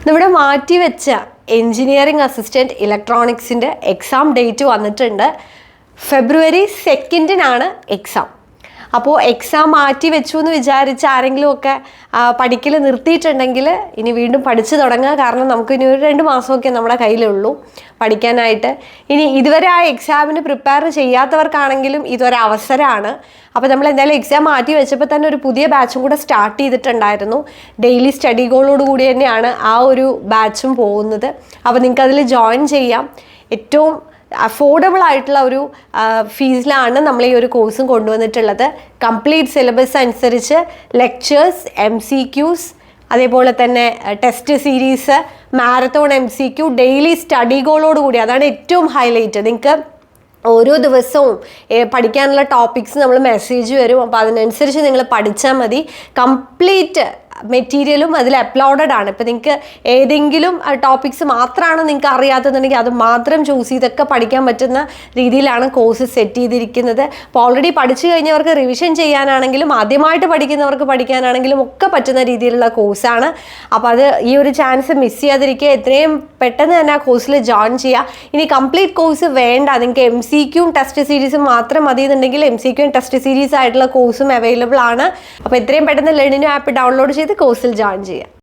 നമ്മുടെ മാറ്റിവെച്ച engineering assistant ഇലക്ട്രോണിക്സിൻ്റെ exam date വന്നിട്ടുണ്ട്. ഫെബ്രുവരി 2 എക്സാം. അപ്പോൾ എക്സാം മാറ്റി വെച്ചു എന്ന് വിചാരിച്ച് ആരെങ്കിലുമൊക്കെ പഠിക്കൽ നിർത്തിയിട്ടുണ്ടെങ്കിൽ ഇനി വീണ്ടും പഠിച്ചു തുടങ്ങുക. കാരണം നമുക്ക് ഇനി ഒരു 2 മാസമൊക്കെ നമ്മുടെ കയ്യിലുള്ളൂ പഠിക്കാനായിട്ട്. ഇനി ഇതുവരെ ആ എക്സാമിന് പ്രിപ്പയർ ചെയ്യാത്തവർക്കാണെങ്കിലും ഇതൊരു അവസരമാണ്. അപ്പോൾ നമ്മൾ എന്തായാലും എക്സാം മാറ്റി വെച്ചപ്പോൾ തന്നെ ഒരു പുതിയ ബാച്ചും കൂടെ സ്റ്റാർട്ട് ചെയ്തിട്ടുണ്ടായിരുന്നു. ഡെയിലി സ്റ്റഡി ഗോളോട് കൂടി തന്നെയാണ് ആ ഒരു ബാച്ചും പോകുന്നത്. അപ്പോൾ നിങ്ങൾക്ക് അതിൽ ജോയിൻ ചെയ്യാം. ഏറ്റവും അഫോർഡബിൾ ആയിട്ടുള്ള ഒരു ഫീസിലാണ് നമ്മൾ ഈ ഒരു കോഴ്സും കൊണ്ടുവന്നിട്ടുള്ളത്. കംപ്ലീറ്റ് സിലബസ് അനുസരിച്ച് ലെക്ചേഴ്സ്, MCQs, അതേപോലെ തന്നെ test series, marathon MCQ, daily study ഗോളോട് കൂടി. അതാണ് ഏറ്റവും ഹൈലൈറ്റ്. നിങ്ങൾക്ക് ഓരോ ദിവസവും പഠിക്കാനുള്ള ടോപ്പിക്സ് നമ്മൾ മെസ്സേജ് വരും. അപ്പോൾ അതിനനുസരിച്ച് നിങ്ങൾ പഠിച്ചാൽ മതി. കംപ്ലീറ്റ് മെറ്റീരിയലും അതിൽ അപ്ലോഡഡ് ആണ്. ഇപ്പോൾ നിങ്ങൾക്ക് ഏതെങ്കിലും ടോപ്പിക്സ് മാത്രമാണ് നിങ്ങൾക്ക് അറിയാത്തതെന്നുണ്ടെങ്കിൽ അത് മാത്രം ചൂസ് ചെയ്തൊക്കെ പഠിക്കാൻ പറ്റുന്ന രീതിയിലാണ് കോഴ്സ് സെറ്റ് ചെയ്തിരിക്കുന്നത്. അപ്പോൾ ഓൾറെഡി പഠിച്ചു കഴിഞ്ഞവർക്ക് റിവിഷൻ ചെയ്യാനാണെങ്കിലും ആദ്യമായിട്ട് പഠിക്കുന്നവർക്ക് പഠിക്കാനാണെങ്കിലും ഒക്കെ പറ്റുന്ന രീതിയിലുള്ള കോഴ്സാണ്. അപ്പോൾ അത് ഈ ഒരു ചാൻസ് മിസ് ചെയ്യാതിരിക്കുക. എത്രയും പെട്ടെന്ന് തന്നെ ആ കോഴ്സിൽ ജോയിൻ ചെയ്യുക. ഇനി കംപ്ലീറ്റ് കോഴ്സ് വേണ്ട, നിങ്ങൾക്ക് MCQയും ടെസ്റ്റ് സീരീസും മാത്രം മതി എന്നുണ്ടെങ്കിൽ MCQയും ടെസ്റ്റ് സീരീസ് ആയിട്ടുള്ള കോഴ്സും അവൈലബിൾ ആണ്. അപ്പോൾ എത്രയും പെട്ടെന്ന് ലേണിംഗ് ആപ്പ് ഡൗൺലോഡ് ചെയ്ത് കോഴ്സിൽ ജോയിൻ ചെയ്യാം.